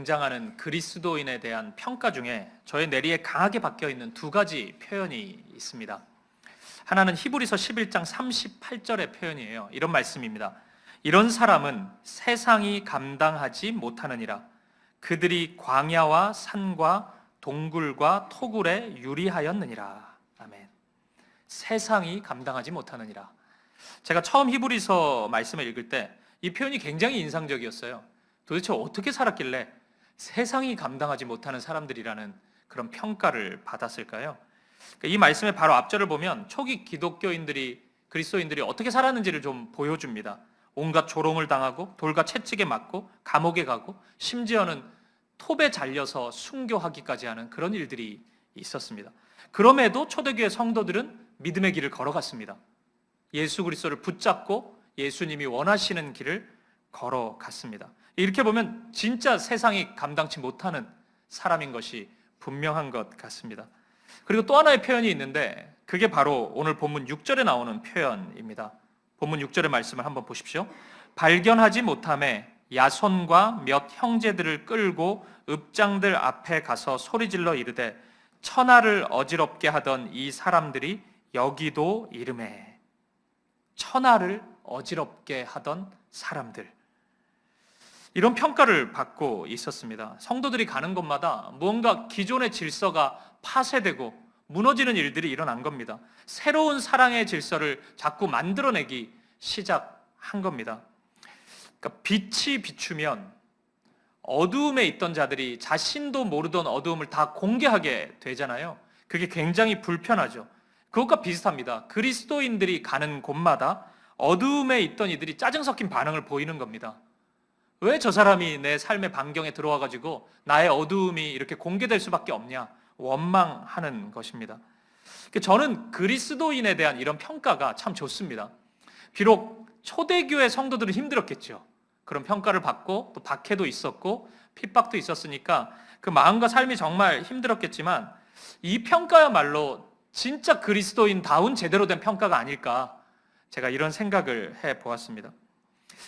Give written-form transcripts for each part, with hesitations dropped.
등장하는 그리스도인에 대한 평가 중에 저의 뇌리에 강하게 박혀 있는 두 가지 표현이 있습니다. 하나는 히브리서 11장 38절의 표현이에요. 이런 말씀입니다. 이런 사람은 세상이 감당하지 못하느니라. 그들이 광야와 산과 동굴과 토굴에 유리하였느니라. 아멘. 세상이 감당하지 못하느니라. 제가 처음 히브리서 말씀을 읽을 때 이 표현이 굉장히 인상적이었어요. 도대체 어떻게 살았길래 세상이 감당하지 못하는 사람들이라는 그런 평가를 받았을까요? 이 말씀의 바로 앞절을 보면 초기 그리스도인들이 어떻게 살았는지를 좀 보여줍니다. 온갖 조롱을 당하고 돌과 채찍에 맞고 감옥에 가고 심지어는 톱에 잘려서 순교하기까지 하는 그런 일들이 있었습니다. 그럼에도 초대교회 성도들은 믿음의 길을 걸어갔습니다. 예수 그리스도를 붙잡고 예수님이 원하시는 길을 걸어갔습니다. 이렇게 보면 진짜 세상이 감당치 못하는 사람인 것이 분명한 것 같습니다. 그리고 또 하나의 표현이 있는데 그게 바로 오늘 본문 6절에 나오는 표현입니다. 본문 6절의 말씀을 한번 보십시오. 발견하지 못함에 야손과 몇 형제들을 끌고 읍장들 앞에 가서 소리질러 이르되 천하를 어지럽게 하던 이 사람들이 여기도 이르매. 천하를 어지럽게 하던 사람들, 이런 평가를 받고 있었습니다. 성도들이 가는 곳마다 무언가 기존의 질서가 파쇄되고 무너지는 일들이 일어난 겁니다. 새로운 사랑의 질서를 자꾸 만들어내기 시작한 겁니다. 그러니까 빛이 비추면 어두움에 있던 자들이 자신도 모르던 어두움을 다 공개하게 되잖아요. 그게 굉장히 불편하죠. 그것과 비슷합니다. 그리스도인들이 가는 곳마다 어두움에 있던 이들이 짜증 섞인 반응을 보이는 겁니다. 왜 저 사람이 내 삶의 반경에 들어와가지고 나의 어두움이 이렇게 공개될 수밖에 없냐, 원망하는 것입니다. 저는 그리스도인에 대한 이런 평가가 참 좋습니다. 비록 초대교회 성도들은 힘들었겠죠. 그런 평가를 받고 또 박해도 있었고 핍박도 있었으니까 그 마음과 삶이 정말 힘들었겠지만 이 평가야말로 진짜 그리스도인다운 제대로 된 평가가 아닐까, 제가 이런 생각을 해보았습니다.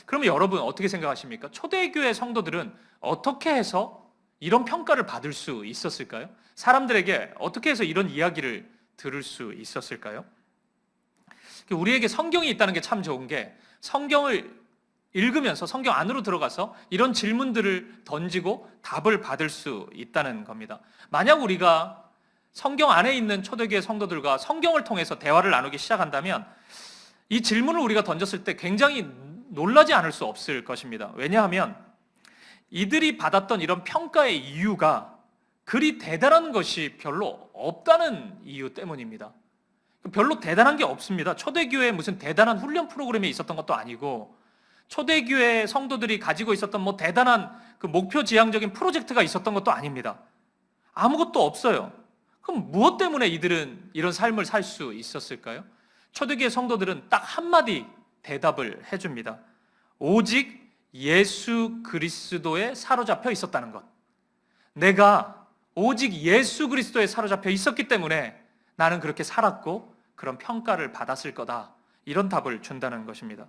그러면 여러분 어떻게 생각하십니까? 초대교회 성도들은 어떻게 해서 이런 평가를 받을 수 있었을까요? 사람들에게 어떻게 해서 이런 이야기를 들을 수 있었을까요? 우리에게 성경이 있다는 게 참 좋은 게, 성경을 읽으면서 성경 안으로 들어가서 이런 질문들을 던지고 답을 받을 수 있다는 겁니다. 만약 우리가 성경 안에 있는 초대교회 성도들과 성경을 통해서 대화를 나누기 시작한다면 이 질문을 우리가 던졌을 때 굉장히 놀라지 않을 수 없을 것입니다. 왜냐하면 이들이 받았던 이런 평가의 이유가 그리 대단한 것이 별로 없다는 이유 때문입니다. 별로 대단한 게 없습니다. 초대교회에 무슨 대단한 훈련 프로그램이 있었던 것도 아니고 초대교회 성도들이 가지고 있었던 뭐 대단한 그 목표 지향적인 프로젝트가 있었던 것도 아닙니다. 아무것도 없어요. 그럼 무엇 때문에 이들은 이런 삶을 살 수 있었을까요? 초대교회 성도들은 딱 한마디 대답을 해줍니다. 오직 예수 그리스도에 사로잡혀 있었다는 것. 내가 오직 예수 그리스도에 사로잡혀 있었기 때문에 나는 그렇게 살았고 그런 평가를 받았을 거다. 이런 답을 준다는 것입니다.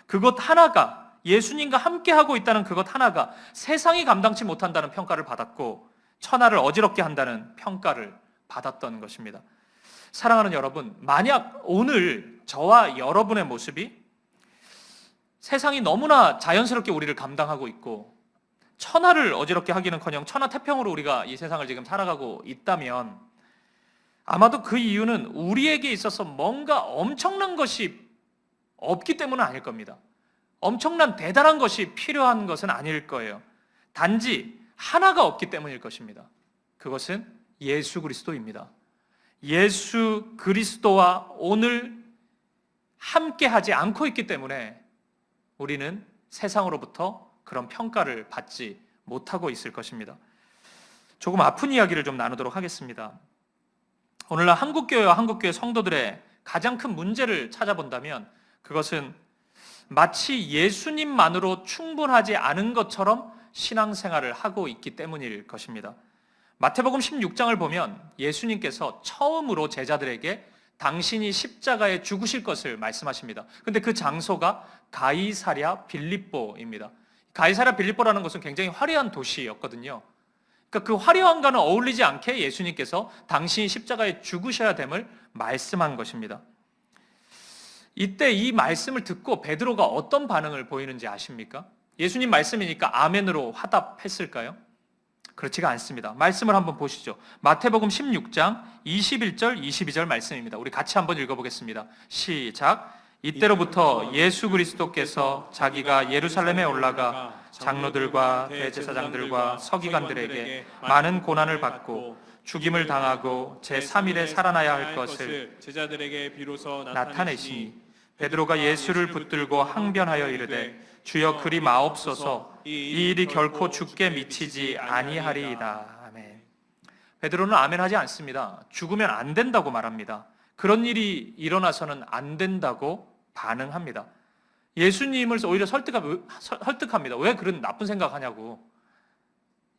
그것 하나가, 예수님과 함께하고 있다는 그것 하나가 세상이 감당치 못한다는 평가를 받았고 천하를 어지럽게 한다는 평가를 받았던 것입니다. 사랑하는 여러분, 만약 오늘 저와 여러분의 모습이 세상이 너무나 자연스럽게 우리를 감당하고 있고 천하를 어지럽게 하기는커녕 천하태평으로 우리가 이 세상을 지금 살아가고 있다면 아마도 그 이유는 우리에게 있어서 뭔가 엄청난 것이 없기 때문은 아닐 겁니다. 엄청난 대단한 것이 필요한 것은 아닐 거예요. 단지 하나가 없기 때문일 것입니다. 그것은 예수 그리스도입니다. 예수 그리스도와 오늘 함께하지 않고 있기 때문에 우리는 세상으로부터 그런 평가를 받지 못하고 있을 것입니다. 조금 아픈 이야기를 좀 나누도록 하겠습니다. 오늘날 한국교회와 한국교회 성도들의 가장 큰 문제를 찾아본다면 그것은 마치 예수님만으로 충분하지 않은 것처럼 신앙생활을 하고 있기 때문일 것입니다. 마태복음 16장을 보면 예수님께서 처음으로 제자들에게 당신이 십자가에 죽으실 것을 말씀하십니다. 근데 그 장소가 가이사랴 빌립보입니다. 가이사랴 빌립보라는 것은 굉장히 화려한 도시였거든요. 그러니까 그 화려함과는 어울리지 않게 예수님께서 당신이 십자가에 죽으셔야 됨을 말씀한 것입니다. 이때 이 말씀을 듣고 베드로가 어떤 반응을 보이는지 아십니까? 예수님 말씀이니까 아멘으로 화답했을까요? 그렇지가 않습니다. 말씀을 한번 보시죠. 마태복음 16장 21절 22절 말씀입니다. 우리 같이 한번 읽어보겠습니다. 시작. 이때로부터 예수 그리스도께서 자기가 예루살렘에 올라가 장로들과 대제사장들과 서기관들에게 많은 고난을 받고 죽임을 당하고 제3일에 살아나야 할 것을 제자들에게 비로소 나타내시니 베드로가 예수를 붙들고 항변하여 이르되 주여 그리 마옵소서 이 일이 결코 죽게 미치지 아니하리이다. 아멘. 베드로는 아멘하지 않습니다. 죽으면 안 된다고 말합니다. 그런 일이 일어나서는 안 된다고 반응합니다. 예수님을 오히려 설득합니다. 왜 그런 나쁜 생각하냐고.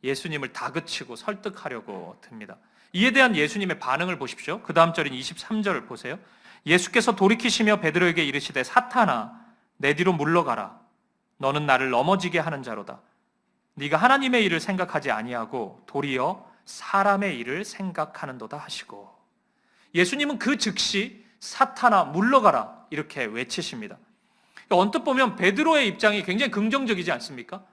예수님을 다그치고 설득하려고 듭니다. 이에 대한 예수님의 반응을 보십시오. 그 다음 절인 23절을 보세요. 예수께서 돌이키시며 베드로에게 이르시되 사탄아 내 뒤로 물러가라. 너는 나를 넘어지게 하는 자로다. 네가 하나님의 일을 생각하지 아니하고 도리어 사람의 일을 생각하는도다 하시고, 예수님은 그 즉시 사탄아 물러가라 이렇게 외치십니다. 언뜻 보면 베드로의 입장이 굉장히 긍정적이지 않습니까?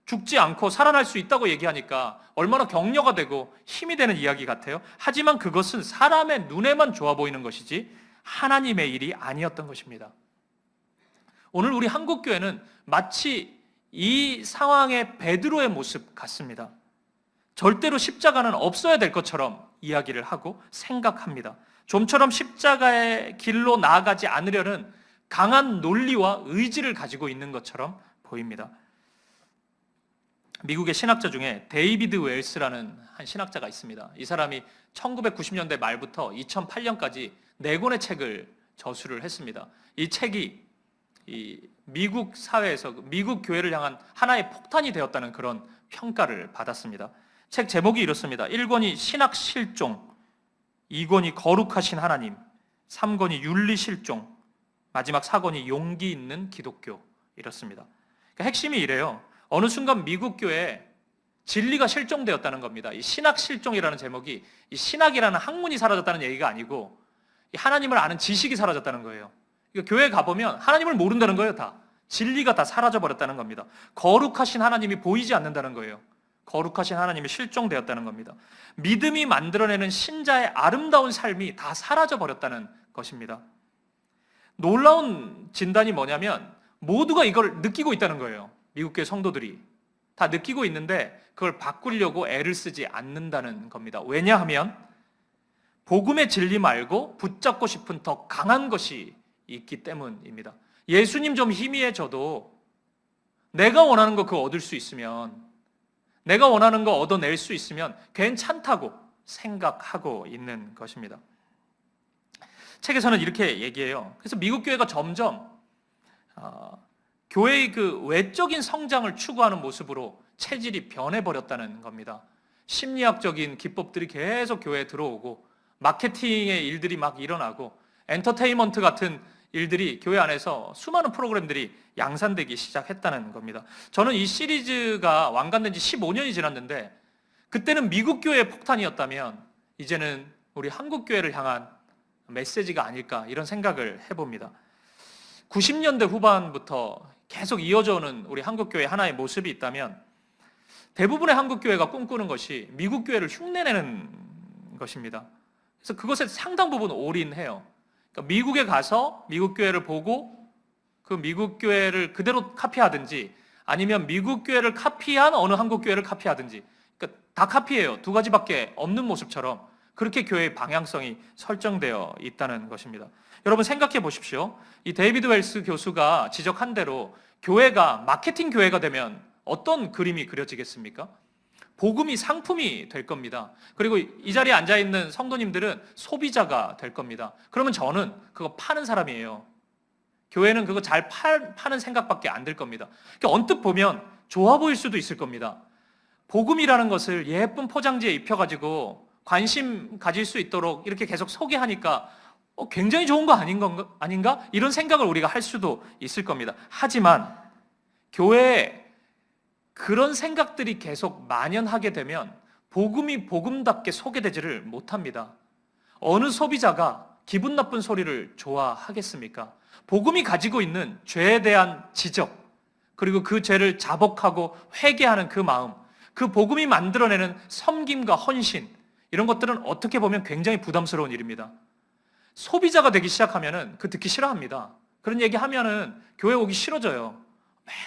죽지 않고 살아날 수 있다고 얘기하니까 얼마나 격려가 되고 힘이 되는 이야기 같아요. 하지만 그것은 사람의 눈에만 좋아 보이는 것이지 하나님의 일이 아니었던 것입니다. 오늘 우리 한국교회는 마치 이 상황의 베드로의 모습 같습니다. 절대로 십자가는 없어야 될 것처럼 이야기를 하고 생각합니다. 좀처럼 십자가의 길로 나아가지 않으려는 강한 논리와 의지를 가지고 있는 것처럼 보입니다. 미국의 신학자 중에 데이비드 웰스라는 한 신학자가 있습니다. 이 사람이 1990년대 말부터 2008년까지 4권의 책을 저술을 했습니다. 이 책이 이 미국 사회에서 미국 교회를 향한 하나의 폭탄이 되었다는 그런 평가를 받았습니다. 책 제목이 이렇습니다. 1권이 신학 실종, 2권이 거룩하신 하나님, 3권이 윤리 실종, 마지막 4권이 용기 있는 기독교, 이렇습니다. 그러니까 핵심이 이래요. 어느 순간 미국 교회에 진리가 실종되었다는 겁니다. 이 신학 실종이라는 제목이 이 신학이라는 학문이 사라졌다는 얘기가 아니고 이 하나님을 아는 지식이 사라졌다는 거예요. 그러니까 교회에 가보면 하나님을 모른다는 거예요. 다 진리가 다 사라져버렸다는 겁니다. 거룩하신 하나님이 보이지 않는다는 거예요. 거룩하신 하나님이 실종되었다는 겁니다. 믿음이 만들어내는 신자의 아름다운 삶이 다 사라져버렸다는 것입니다. 놀라운 진단이 뭐냐면 모두가 이걸 느끼고 있다는 거예요. 미국교회 성도들이 다 느끼고 있는데 그걸 바꾸려고 애를 쓰지 않는다는 겁니다. 왜냐하면 복음의 진리 말고 붙잡고 싶은 더 강한 것이 있기 때문입니다. 예수님 좀 희미해져도 내가 원하는 거 그거 얻을 수 있으면, 내가 원하는 거 얻어낼 수 있으면 괜찮다고 생각하고 있는 것입니다. 책에서는 이렇게 얘기해요. 그래서 미국 교회가 점점 교회의 그 외적인 성장을 추구하는 모습으로 체질이 변해버렸다는 겁니다. 심리학적인 기법들이 계속 교회에 들어오고 마케팅의 일들이 막 일어나고 엔터테인먼트 같은 일들이 교회 안에서 수많은 프로그램들이 양산되기 시작했다는 겁니다. 저는 이 시리즈가 완간된 지 15년이 지났는데 그때는 미국 교회의 폭탄이었다면 이제는 우리 한국 교회를 향한 메시지가 아닐까 이런 생각을 해봅니다. 90년대 후반부터 계속 이어져 오는 우리 한국 교회의 하나의 모습이 있다면 대부분의 한국 교회가 꿈꾸는 것이 미국 교회를 흉내내는 것입니다. 그래서 그것에 상당 부분 올인해요. 그러니까 미국에 가서 미국 교회를 보고 그 미국 교회를 그대로 카피하든지 아니면 미국 교회를 카피한 어느 한국 교회를 카피하든지, 그러니까 다 카피해요. 두 가지밖에 없는 모습처럼 그렇게 교회의 방향성이 설정되어 있다는 것입니다. 여러분 생각해 보십시오. 이 데이비드 웰스 교수가 지적한 대로 교회가 마케팅 교회가 되면 어떤 그림이 그려지겠습니까? 복음이 상품이 될 겁니다. 그리고 이 자리에 앉아있는 성도님들은 소비자가 될 겁니다. 그러면 저는 그거 파는 사람이에요. 교회는 그거 잘 파는 생각밖에 안 들 겁니다. 그러니까 언뜻 보면 좋아 보일 수도 있을 겁니다. 복음이라는 것을 예쁜 포장지에 입혀가지고 관심 가질 수 있도록 이렇게 계속 소개하니까 굉장히 좋은 거 아닌가? 이런 생각을 우리가 할 수도 있을 겁니다. 하지만 교회에 그런 생각들이 계속 만연하게 되면 복음이 복음답게 소개되지를 못합니다. 어느 소비자가 기분 나쁜 소리를 좋아하겠습니까? 복음이 가지고 있는 죄에 대한 지적, 그리고 그 죄를 자복하고 회개하는 그 마음, 그 복음이 만들어내는 섬김과 헌신, 이런 것들은 어떻게 보면 굉장히 부담스러운 일입니다. 소비자가 되기 시작하면은 그 듣기 싫어합니다. 그런 얘기 하면은 교회 오기 싫어져요.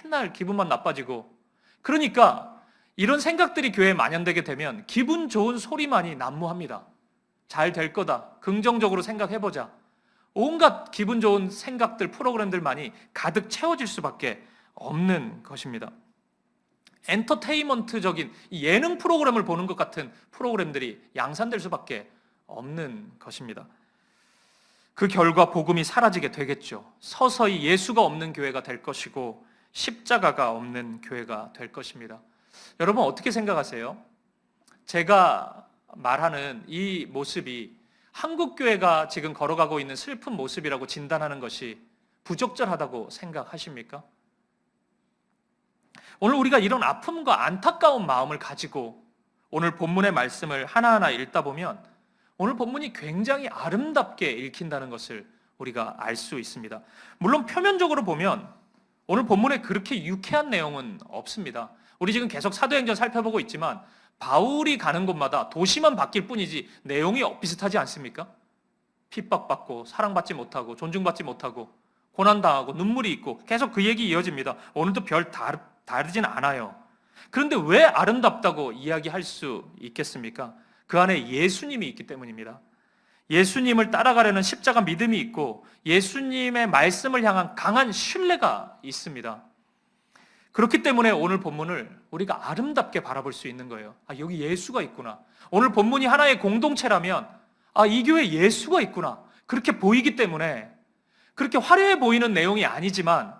맨날 기분만 나빠지고. 그러니까 이런 생각들이 교회에 만연되게 되면 기분 좋은 소리만이 난무합니다. 잘 될 거다. 긍정적으로 생각해보자. 온갖 기분 좋은 생각들, 프로그램들만이 가득 채워질 수밖에 없는 것입니다. 엔터테인먼트적인 예능 프로그램을 보는 것 같은 프로그램들이 양산될 수밖에 없는 것입니다. 그 결과 복음이 사라지게 되겠죠. 서서히 예수가 없는 교회가 될 것이고 십자가가 없는 교회가 될 것입니다. 여러분 어떻게 생각하세요? 제가 말하는 이 모습이 한국 교회가 지금 걸어가고 있는 슬픈 모습이라고 진단하는 것이 부적절하다고 생각하십니까? 오늘 우리가 이런 아픔과 안타까운 마음을 가지고 오늘 본문의 말씀을 하나하나 읽다 보면 오늘 본문이 굉장히 아름답게 읽힌다는 것을 우리가 알 수 있습니다. 물론 표면적으로 보면 오늘 본문에 그렇게 유쾌한 내용은 없습니다. 우리 지금 계속 사도행전 살펴보고 있지만 바울이 가는 곳마다 도시만 바뀔 뿐이지 내용이 비슷하지 않습니까? 핍박받고 사랑받지 못하고 존중받지 못하고 고난당하고 눈물이 있고 계속 그 얘기 이어집니다. 오늘도 별 다르진 않아요. 그런데 왜 아름답다고 이야기할 수 있겠습니까? 그 안에 예수님이 있기 때문입니다. 예수님을 따라가려는 십자가 믿음이 있고 예수님의 말씀을 향한 강한 신뢰가 있습니다. 그렇기 때문에 오늘 본문을 우리가 아름답게 바라볼 수 있는 거예요. 여기 예수가 있구나. 오늘 본문이 하나의 공동체라면 이 교회에 예수가 있구나. 그렇게 보이기 때문에 그렇게 화려해 보이는 내용이 아니지만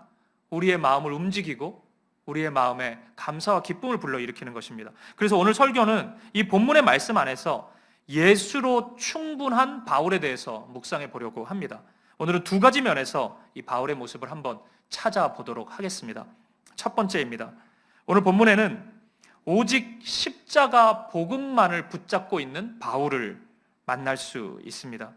우리의 마음을 움직이고 우리의 마음에 감사와 기쁨을 불러일으키는 것입니다. 그래서 오늘 설교는 이 본문의 말씀 안에서 예수로 충분한 바울에 대해서 묵상해 보려고 합니다. 오늘은 두 가지 면에서 이 바울의 모습을 한번 찾아보도록 하겠습니다. 첫 번째입니다. 오늘 본문에는 오직 십자가 복음만을 붙잡고 있는 바울을 만날 수 있습니다.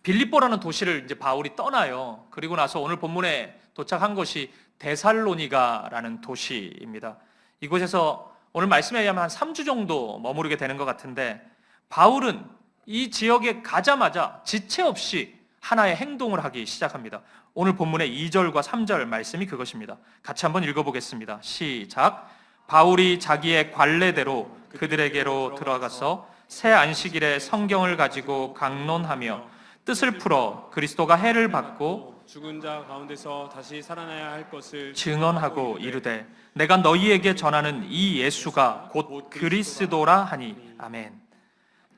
빌립보라는 도시를 이제 바울이 떠나요. 그리고 나서 오늘 본문에 도착한 것이 데살로니가라는 도시입니다. 이곳에서 오늘 말씀에 의하면 한 3주 정도 머무르게 되는 것 같은데 바울은 이 지역에 가자마자 지체 없이 하나의 행동을 하기 시작합니다. 오늘 본문의 2절과 3절 말씀이 그것입니다. 같이 한번 읽어보겠습니다. 시작. 바울이 자기의 관례대로 그들에게로 들어가서 새 안식일에 성경을 가지고 강론하며 뜻을 풀어 그리스도가 해를 받고 죽은 자 가운데서 다시 살아나야 할 것을 증언하고 이르되 내가 너희에게 전하는 이 예수가 곧 그리스도라 하니 아멘.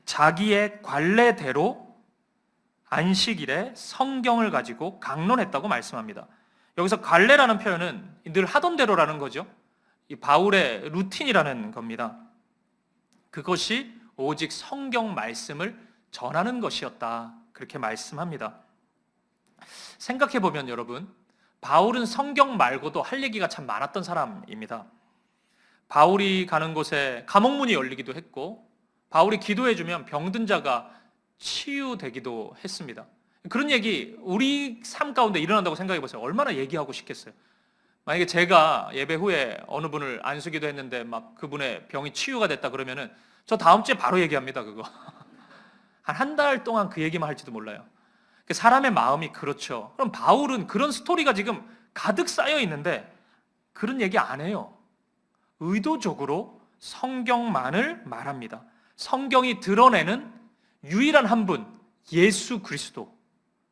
자기의 관례대로 안식일에 성경을 가지고 강론했다고 말씀합니다. 여기서 관례라는 표현은 늘 하던 대로라는 거죠. 이 바울의 루틴이라는 겁니다. 그것이 오직 성경 말씀을 전하는 것이었다. 그렇게 말씀합니다. 생각해보면 여러분, 바울은 성경 말고도 할 얘기가 참 많았던 사람입니다. 바울이 가는 곳에 감옥문이 열리기도 했고 바울이 기도해주면 병든 자가 치유되기도 했습니다. 그런 얘기 우리 삶 가운데 일어난다고 생각해보세요. 얼마나 얘기하고 싶겠어요. 만약에 제가 예배 후에 어느 분을 안수기도 했는데 막 그분의 병이 치유가 됐다 그러면은 저 다음 주에 바로 얘기합니다. 그거 한 달 동안 그 얘기만 할지도 몰라요. 사람의 마음이 그렇죠. 그럼 바울은 그런 스토리가 지금 가득 쌓여 있는데 그런 얘기 안 해요. 의도적으로 성경만을 말합니다. 성경이 드러내는 유일한 한 분, 예수 그리스도,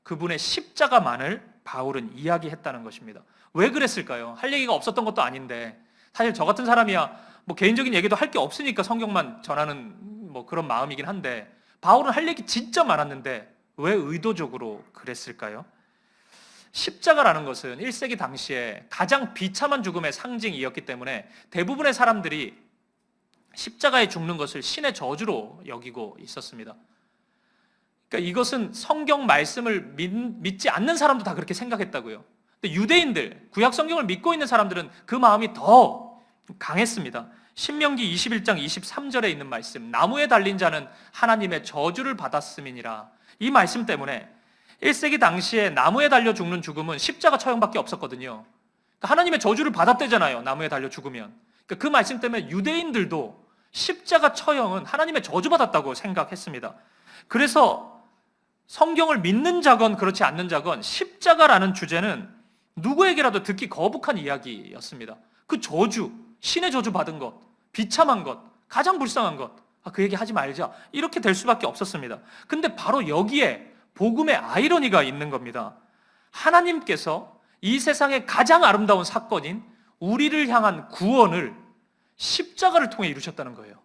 그분의 십자가만을 바울은 이야기했다는 것입니다. 왜 그랬을까요? 할 얘기가 없었던 것도 아닌데 사실 저 같은 사람이야 뭐 개인적인 얘기도 할 게 없으니까 성경만 전하는 뭐 그런 마음이긴 한데 바울은 할 얘기 진짜 많았는데 왜 의도적으로 그랬을까요? 십자가라는 것은 1세기 당시에 가장 비참한 죽음의 상징이었기 때문에 대부분의 사람들이 십자가에 죽는 것을 신의 저주로 여기고 있었습니다. 그러니까 이것은 성경 말씀을 믿지 않는 사람도 다 그렇게 생각했다고요. 근데 유대인들, 구약 성경을 믿고 있는 사람들은 그 마음이 더 강했습니다. 신명기 21장 23절에 있는 말씀, 나무에 달린 자는 하나님의 저주를 받았음이니라. 이 말씀 때문에 1세기 당시에 나무에 달려 죽는 죽음은 십자가 처형밖에 없었거든요. 그러니까 하나님의 저주를 받았대잖아요, 나무에 달려 죽으면. 그러니까 그 말씀 때문에 유대인들도 십자가 처형은 하나님의 저주받았다고 생각했습니다. 그래서 성경을 믿는 자건 그렇지 않는 자건 십자가라는 주제는 누구에게라도 듣기 거북한 이야기였습니다. 그 저주, 신의 저주 받은 것, 비참한 것, 가장 불쌍한 것, 그 얘기 하지 말자, 이렇게 될 수밖에 없었습니다. 근데 바로 여기에 복음의 아이러니가 있는 겁니다. 하나님께서 이 세상의 가장 아름다운 사건인 우리를 향한 구원을 십자가를 통해 이루셨다는 거예요.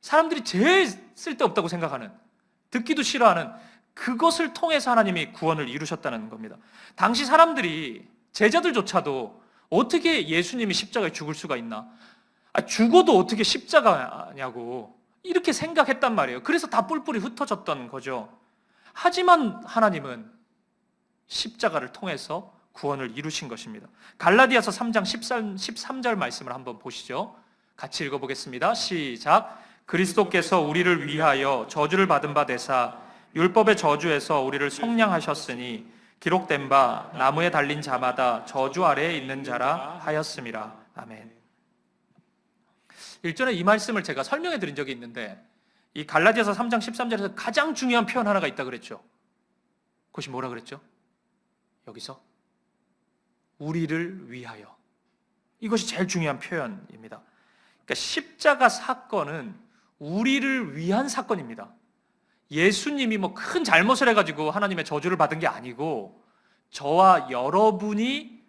사람들이 제일 쓸데없다고 생각하는, 듣기도 싫어하는 그것을 통해서 하나님이 구원을 이루셨다는 겁니다. 당시 사람들이, 제자들조차도 어떻게 예수님이 십자가에 죽을 수가 있나? 죽어도 어떻게 십자가냐고 이렇게 생각했단 말이에요. 그래서 다 뿔뿔이 흩어졌던 거죠. 하지만 하나님은 십자가를 통해서 구원을 이루신 것입니다. 갈라디아서 3장 13절 말씀을 한번 보시죠. 같이 읽어보겠습니다. 시작. 그리스도께서 우리를 위하여 저주를 받은 바 되사 율법의 저주에서 우리를 속량하셨으니 기록된 바 나무에 달린 자마다 저주 아래에 있는 자라 하였음이라. 아멘. 일전에 이 말씀을 제가 설명해 드린 적이 있는데, 이 갈라디아서 3장 13절에서 가장 중요한 표현 하나가 있다 그랬죠. 그것이 뭐라 그랬죠? 여기서 우리를 위하여. 이것이 제일 중요한 표현입니다. 그러니까 십자가 사건은 우리를 위한 사건입니다. 예수님이 뭐 큰 잘못을 해가지고 하나님의 저주를 받은 게 아니고, 저와 여러분이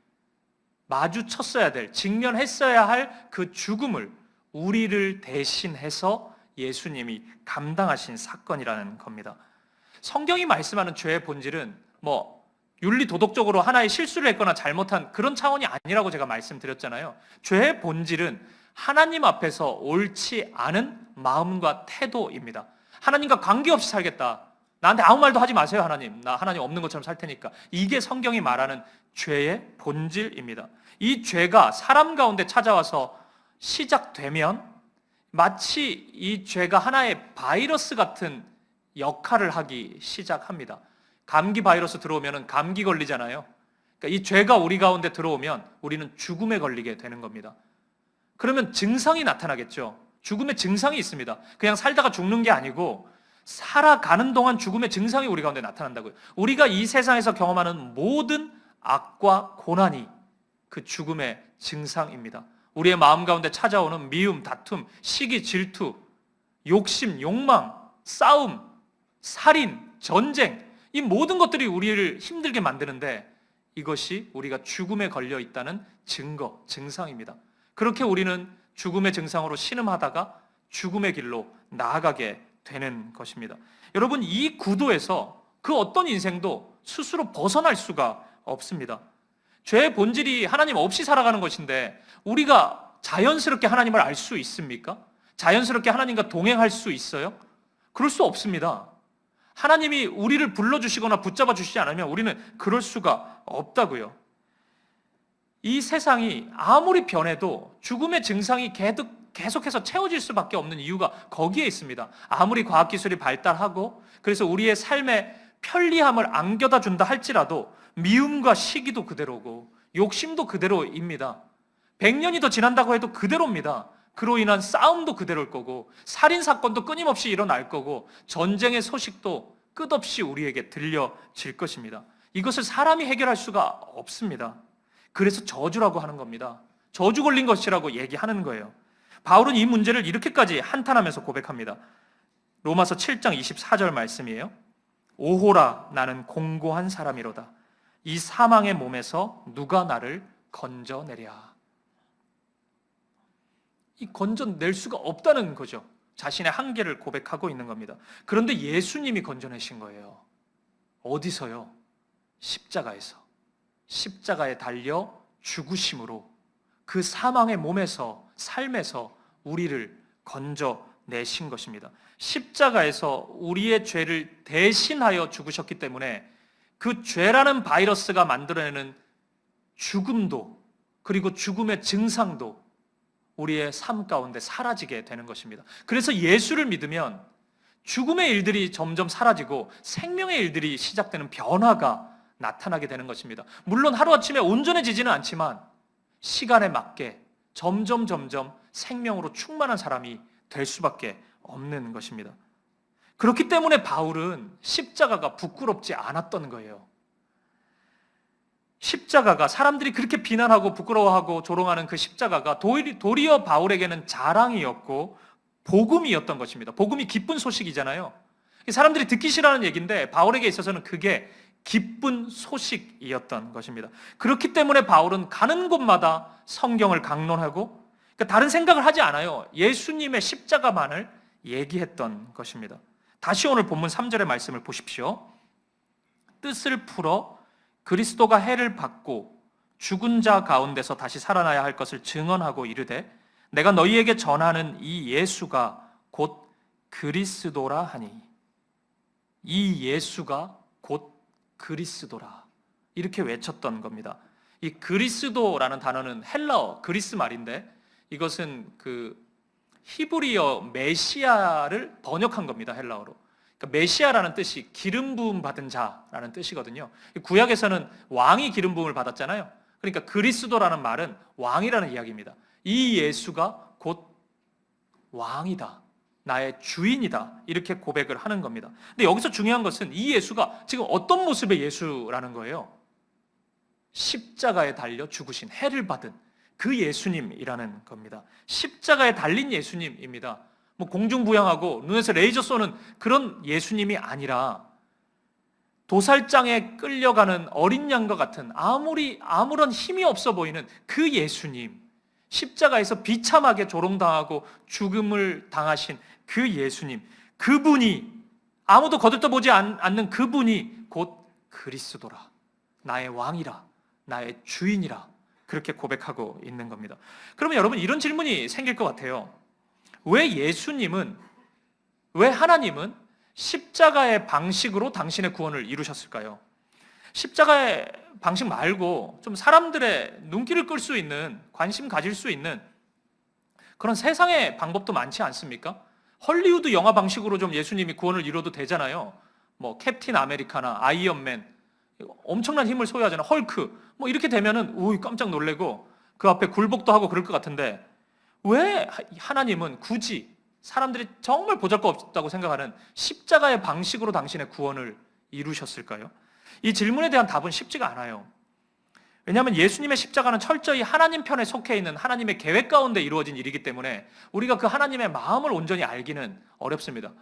마주쳤어야 될, 직면했어야 할 그 죽음을 우리를 대신해서 예수님이 감당하신 사건이라는 겁니다. 성경이 말씀하는 죄의 본질은 뭐 윤리 도덕적으로 하나의 실수를 했거나 잘못한 그런 차원이 아니라고 제가 말씀드렸잖아요. 죄의 본질은 하나님 앞에서 옳지 않은 마음과 태도입니다. 하나님과 관계없이 살겠다. 나한테 아무 말도 하지 마세요, 하나님. 나 하나님 없는 것처럼 살 테니까. 이게 성경이 말하는 죄의 본질입니다. 이 죄가 사람 가운데 찾아와서 시작되면 마치 이 죄가 하나의 바이러스 같은 역할을 하기 시작합니다. 감기 바이러스 들어오면 감기 걸리잖아요. 그러니까 이 죄가 우리 가운데 들어오면 우리는 죽음에 걸리게 되는 겁니다. 그러면 증상이 나타나겠죠. 죽음의 증상이 있습니다. 그냥 살다가 죽는 게 아니고 살아가는 동안 죽음의 증상이 우리 가운데 나타난다고요. 우리가 이 세상에서 경험하는 모든 악과 고난이 그 죽음의 증상입니다. 우리의 마음 가운데 찾아오는 미움, 다툼, 시기, 질투, 욕심, 욕망, 싸움, 살인, 전쟁, 이 모든 것들이 우리를 힘들게 만드는데 이것이 우리가 죽음에 걸려 있다는 증거, 증상입니다. 그렇게 우리는 죽음의 증상으로 신음하다가 죽음의 길로 나아가게 되는 것입니다. 여러분, 이 구도에서 그 어떤 인생도 스스로 벗어날 수가 없습니다. 죄의 본질이 하나님 없이 살아가는 것인데 우리가 자연스럽게 하나님을 알 수 있습니까? 자연스럽게 하나님과 동행할 수 있어요? 그럴 수 없습니다. 하나님이 우리를 불러주시거나 붙잡아 주시지 않으면 우리는 그럴 수가 없다고요. 이 세상이 아무리 변해도 죽음의 증상이 계속해서 채워질 수밖에 없는 이유가 거기에 있습니다. 아무리 과학기술이 발달하고 그래서 우리의 삶에 편리함을 안겨다 준다 할지라도 미움과 시기도 그대로고 욕심도 그대로입니다. 100년이 더 지난다고 해도 그대로입니다. 그로 인한 싸움도 그대로일 거고 살인사건도 끊임없이 일어날 거고 전쟁의 소식도 끝없이 우리에게 들려질 것입니다. 이것을 사람이 해결할 수가 없습니다. 그래서 저주라고 하는 겁니다. 저주 걸린 것이라고 얘기하는 거예요. 바울은 이 문제를 이렇게까지 한탄하면서 고백합니다. 로마서 7장 24절 말씀이에요. 오호라, 나는 공고한 사람이로다. 이 사망의 몸에서 누가 나를 건져내랴. 이 건져낼 수가 없다는 거죠. 자신의 한계를 고백하고 있는 겁니다. 그런데 예수님이 건져내신 거예요. 어디서요? 십자가에서. 십자가에 달려 죽으심으로 그 사망의 몸에서, 삶에서 우리를 건져내신 것입니다. 십자가에서 우리의 죄를 대신하여 죽으셨기 때문에 그 죄라는 바이러스가 만들어내는 죽음도, 그리고 죽음의 증상도 우리의 삶 가운데 사라지게 되는 것입니다. 그래서 예수를 믿으면 죽음의 일들이 점점 사라지고 생명의 일들이 시작되는 변화가 나타나게 되는 것입니다. 물론 하루아침에 온전해지지는 않지만 시간에 맞게 점점 생명으로 충만한 사람이 될 수밖에 없는 것입니다. 그렇기 때문에 바울은 십자가가 부끄럽지 않았던 거예요. 십자가가 사람들이 그렇게 비난하고 부끄러워하고 조롱하는 그 십자가가 도리어 바울에게는 자랑이었고 복음이었던 것입니다. 복음이 기쁜 소식이잖아요. 사람들이 듣기 싫어하는 얘기인데 바울에게 있어서는 그게 기쁜 소식이었던 것입니다. 그렇기 때문에 바울은 가는 곳마다 성경을 강론하고 다른 생각을 하지 않아요. 예수님의 십자가만을 얘기했던 것입니다. 다시 오늘 본문 3절의 말씀을 보십시오. 뜻을 풀어 그리스도가 해를 받고 죽은 자 가운데서 다시 살아나야 할 것을 증언하고 이르되 내가 너희에게 전하는 이 예수가 곧 그리스도라 하니. 이 예수가 곧 그리스도라, 이렇게 외쳤던 겁니다. 이 그리스도라는 단어는 헬라어 그리스 말인데 이것은 그 히브리어 메시아를 번역한 겁니다. 헬라어로. 그러니까 메시아라는 뜻이 기름 부음 받은 자라는 뜻이거든요. 구약에서는 왕이 기름 부음을 받았잖아요. 그러니까 그리스도라는 말은 왕이라는 이야기입니다. 이 예수가 곧 왕이다, 나의 주인이다, 이렇게 고백을 하는 겁니다. 근데 여기서 중요한 것은 이 예수가 지금 어떤 모습의 예수라는 거예요. 십자가에 달려 죽으신, 해를 받은 그 예수님이라는 겁니다. 십자가에 달린 예수님입니다. 뭐 공중부양하고 눈에서 레이저 쏘는 그런 예수님이 아니라 도살장에 끌려가는 어린 양과 같은 아무런 힘이 없어 보이는 그 예수님, 십자가에서 비참하게 조롱당하고 죽음을 당하신 그 예수님, 그분이, 아무도 거들떠보지 않는 그분이 곧 그리스도라, 나의 왕이라, 나의 주인이라, 그렇게 고백하고 있는 겁니다. 그러면 여러분, 이런 질문이 생길 것 같아요. 왜 하나님은 십자가의 방식으로 당신의 구원을 이루셨을까요? 십자가의 방식 말고 좀 사람들의 눈길을 끌 수 있는, 관심 가질 수 있는 그런 세상의 방법도 많지 않습니까? 헐리우드 영화 방식으로 좀 예수님이 구원을 이뤄도 되잖아요. 뭐 캡틴 아메리카나 아이언맨, 엄청난 힘을 소유하잖아요. 헐크, 뭐 이렇게 되면은 깜짝 놀래고 그 앞에 굴복도 하고 그럴 것 같은데, 왜 하나님은 굳이 사람들이 정말 보잘것없다고 생각하는 십자가의 방식으로 당신의 구원을 이루셨을까요? 이 질문에 대한 답은 쉽지가 않아요. 왜냐하면 예수님의 십자가는 철저히 하나님 편에 속해 있는 하나님의 계획 가운데 이루어진 일이기 때문에 우리가 그 하나님의 마음을 온전히 알기는 어렵습니다.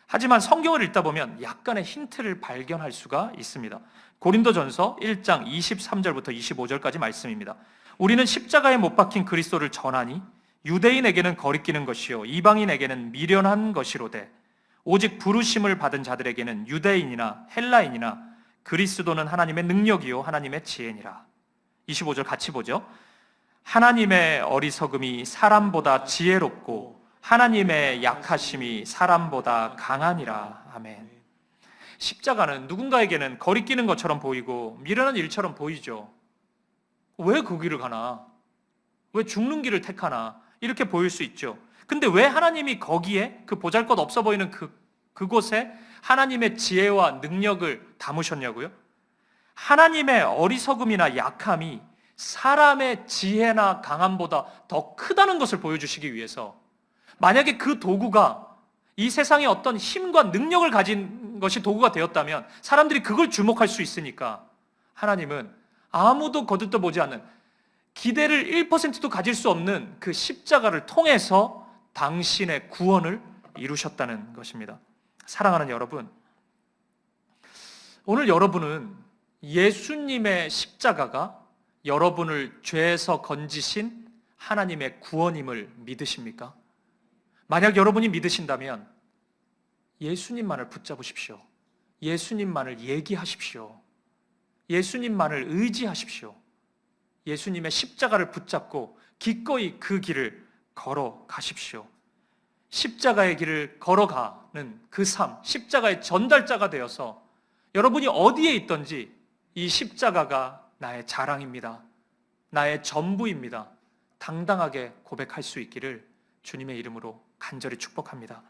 하지만 성경을 읽다 보면 약간의 힌트를 발견할 수가 있습니다. 고린도전서 1장 23절부터 25절까지 말씀입니다. 우리는 십자가에 못 박힌 그리스도를 전하니 유대인에게는 거리끼는 것이요 이방인에게는 미련한 것이로되 오직 부르심을 받은 자들에게는 유대인이나 헬라인이나 그리스도는 하나님의 능력이요 하나님의 지혜니라. 25절 같이 보죠. 하나님의 어리석음이 사람보다 지혜롭고 하나님의 약하심이 사람보다 강하니라. 아멘. 십자가는 누군가에게는 거리끼는 것처럼 보이고 미련한 일처럼 보이죠. 왜 그 길을 가나? 왜 죽는 길을 택하나? 이렇게 보일 수 있죠. 근데 왜 하나님이 거기에, 그 보잘것 없어 보이는 그곳에 하나님의 지혜와 능력을 담으셨냐고요? 하나님의 어리석음이나 약함이 사람의 지혜나 강함보다 더 크다는 것을 보여주시기 위해서, 만약에 그 도구가 이 세상에 어떤 힘과 능력을 가진 것이 도구가 되었다면 사람들이 그걸 주목할 수 있으니까 하나님은 아무도 거들떠보지 않는, 기대를 1%도 가질 수 없는 그 십자가를 통해서 당신의 구원을 이루셨다는 것입니다. 사랑하는 여러분, 오늘 여러분은 예수님의 십자가가 여러분을 죄에서 건지신 하나님의 구원임을 믿으십니까? 만약 여러분이 믿으신다면 예수님만을 붙잡으십시오. 예수님만을 얘기하십시오. 예수님만을 의지하십시오. 예수님의 십자가를 붙잡고 기꺼이 그 길을 걸어가십시오. 십자가의 길을 걸어가는 그 삶, 십자가의 전달자가 되어서 여러분이 어디에 있든지 이 십자가가 나의 자랑입니다. 나의 전부입니다. 당당하게 고백할 수 있기를 주님의 이름으로 간절히 축복합니다.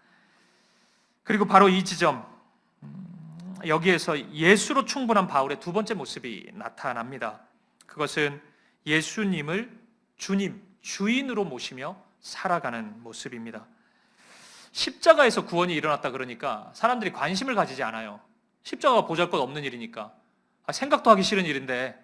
그리고 바로 이 지점, 여기에서 예수로 충분한 바울의 두 번째 모습이 나타납니다. 그것은 예수님을 주님, 주인으로 모시며 살아가는 모습입니다. 십자가에서 구원이 일어났다 그러니까 사람들이 관심을 가지지 않아요. 십자가가 보잘것없는 일이니까, 생각도 하기 싫은 일인데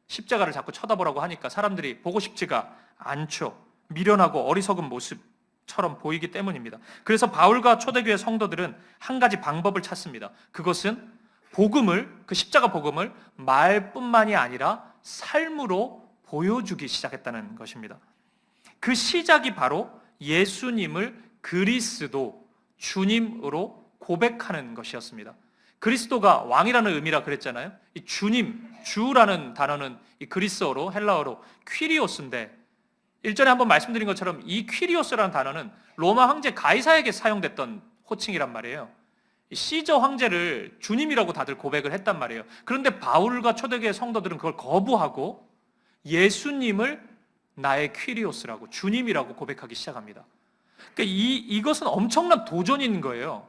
십자가를 자꾸 쳐다보라고 하니까 사람들이 보고 싶지가 않죠. 미련하고 어리석은 모습처럼 보이기 때문입니다. 그래서 바울과 초대교회 성도들은 한 가지 방법을 찾습니다. 그것은 복음을, 그 십자가 복음을 말뿐만이 아니라 삶으로 보여주기 시작했다는 것입니다. 그 시작이 바로 예수님을 그리스도, 주님으로 고백하는 것이었습니다. 그리스도가 왕이라는 의미라 그랬잖아요. 이 주님, 주라는 단어는 이 그리스어로, 헬라어로 퀴리오스인데, 일전에 한번 말씀드린 것처럼 이 퀴리오스라는 단어는 로마 황제 가이사에게 사용됐던 호칭이란 말이에요. 시저 황제를 주님이라고 다들 고백을 했단 말이에요. 그런데 바울과 초대교회 성도들은 그걸 거부하고 예수님을 나의 퀴리오스라고, 주님이라고 고백하기 시작합니다. 그러니까 이것은 엄청난 도전인 거예요.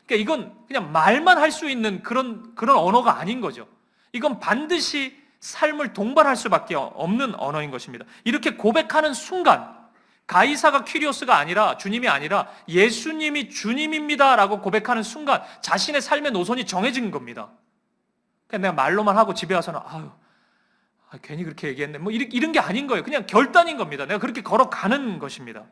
그러니까 이건 그냥 말만 할 수 있는 그런 언어가 아닌 거죠. 이건 반드시 삶을 동반할 수밖에 없는 언어인 것입니다. 이렇게 고백하는 순간 가이사가 퀴리오스가 아니라, 주님이 아니라 예수님이 주님입니다라고 고백하는 순간 자신의 삶의 노선이 정해진 겁니다. 그냥 내가 말로만 하고 집에 와서는 괜히 그렇게 얘기했네, 뭐 이런 게 아닌 거예요. 그냥 결단인 겁니다. 내가 그렇게 걸어가는 것입니다.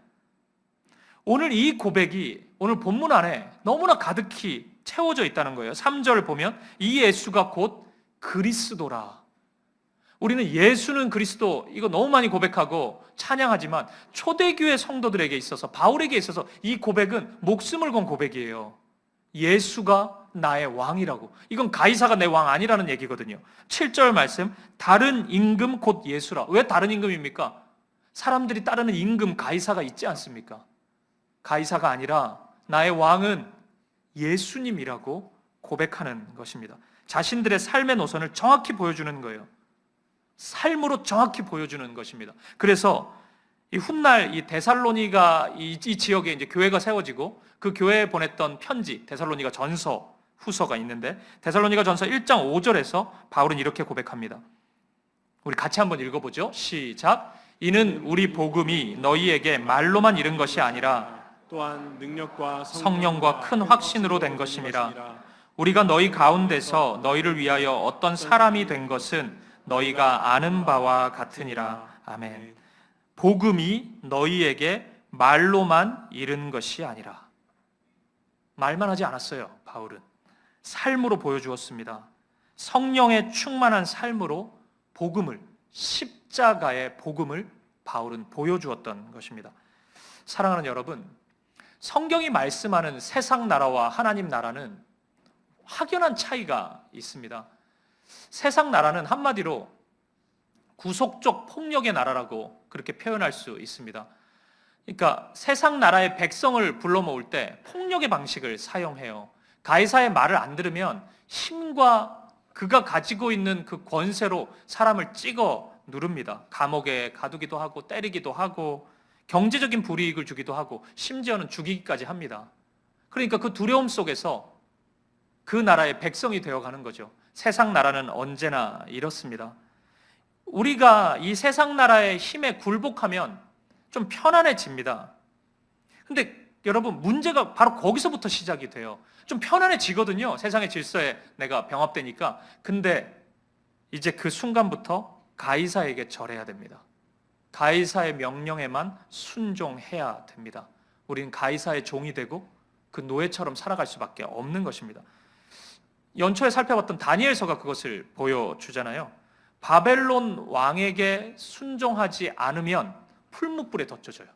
오늘 이 고백이 오늘 본문 안에 너무나 가득히 채워져 있다는 거예요. 3절 보면 이 예수가 곧 그리스도라. 우리는 예수는 그리스도, 이거 너무 많이 고백하고 찬양하지만 초대교회 성도들에게 있어서, 바울에게 있어서 이 고백은 목숨을 건 고백이에요. 예수가 나의 왕이라고. 이건 가이사가 내 왕 아니라는 얘기거든요. 7절 말씀, 다른 임금 곧 예수라. 왜 다른 임금입니까? 사람들이 따르는 임금 가이사가 있지 않습니까? 가이사가 아니라 나의 왕은 예수님이라고 고백하는 것입니다. 자신들의 삶의 노선을 정확히 보여주는 거예요. 삶으로 정확히 보여주는 것입니다. 그래서 이 훗날 이 데살로니가 이 지역에 이제 교회가 세워지고 그 교회에 보냈던 편지, 데살로니가 전서, 후서가 있는데 데살로니가 전서 1장 5절에서 바울은 이렇게 고백합니다. 우리 같이 한번 읽어보죠. 시작. 이는 우리 복음이 너희에게 말로만 이른 것이 아니라 또한 능력과 성령과 큰 확신으로 된 것임이라. 우리가 너희 가운데서 너희를 위하여 어떤 사람이 된 것은 너희가 아는 바와 같으니라. 아멘. 복음이 너희에게 말로만 이른 것이 아니라. 말만 하지 않았어요. 바울은 삶으로 보여주었습니다. 성령의 충만한 삶으로 복음을, 십자가의 복음을 바울은 보여주었던 것입니다. 사랑하는 여러분, 성경이 말씀하는 세상 나라와 하나님 나라는 확연한 차이가 있습니다. 세상 나라는 한마디로 구속적 폭력의 나라라고 그렇게 표현할 수 있습니다. 그러니까 세상 나라의 백성을 불러 모을 때 폭력의 방식을 사용해요. 가이사의 말을 안 들으면 힘과 그가 가지고 있는 그 권세로 사람을 찍어 누릅니다. 감옥에 가두기도 하고 때리기도 하고 경제적인 불이익을 주기도 하고 심지어는 죽이기까지 합니다. 그러니까 그 두려움 속에서 그 나라의 백성이 되어가는 거죠. 세상 나라는 언제나 이렇습니다. 우리가 이 세상 나라의 힘에 굴복하면 좀 편안해집니다. 근데 여러분, 문제가 바로 거기서부터 시작이 돼요. 좀 편안해지거든요. 세상의 질서에 내가 병합되니까. 근데 이제 그 순간부터 가이사에게 절해야 됩니다. 가이사의 명령에만 순종해야 됩니다. 우리는 가이사의 종이 되고 그 노예처럼 살아갈 수밖에 없는 것입니다. 연초에 살펴봤던 다니엘서가 그것을 보여주잖아요. 바벨론 왕에게 순종하지 않으면 풀무불에 던져져요.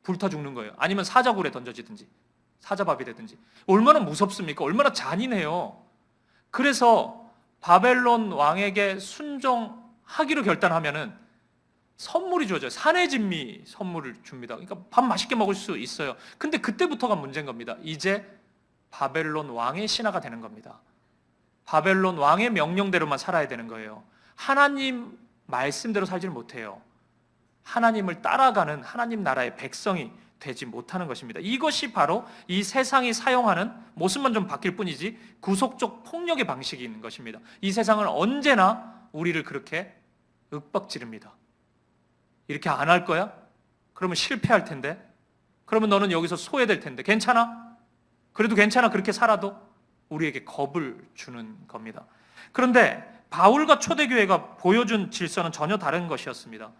불타 죽는 거예요. 아니면 사자굴에 던져지든지 사자밥이 되든지. 얼마나 무섭습니까? 얼마나 잔인해요. 그래서 바벨론 왕에게 순종하기로 결단하면은 선물이 주어져요. 사내진미 선물을 줍니다. 그러니까 밥 맛있게 먹을 수 있어요. 근데 그때부터가 문제인 겁니다. 이제 바벨론 왕의 신하가 되는 겁니다. 바벨론 왕의 명령대로만 살아야 되는 거예요. 하나님 말씀대로 살지를 못해요. 하나님을 따라가는 하나님 나라의 백성이 되지 못하는 것입니다. 이것이 바로 이 세상이 사용하는, 모습만 좀 바뀔 뿐이지, 구속적 폭력의 방식이 있는 것입니다. 이 세상은 언제나 우리를 그렇게 윽박지릅니다. 이렇게 안 할 거야? 그러면 실패할 텐데. 그러면 너는 여기서 소외될 텐데. 괜찮아? 그래도 괜찮아. 그렇게 살아도. 우리에게 겁을 주는 겁니다. 그런데 바울과 초대교회가 보여준 질서는 전혀 다른 것이었습니다.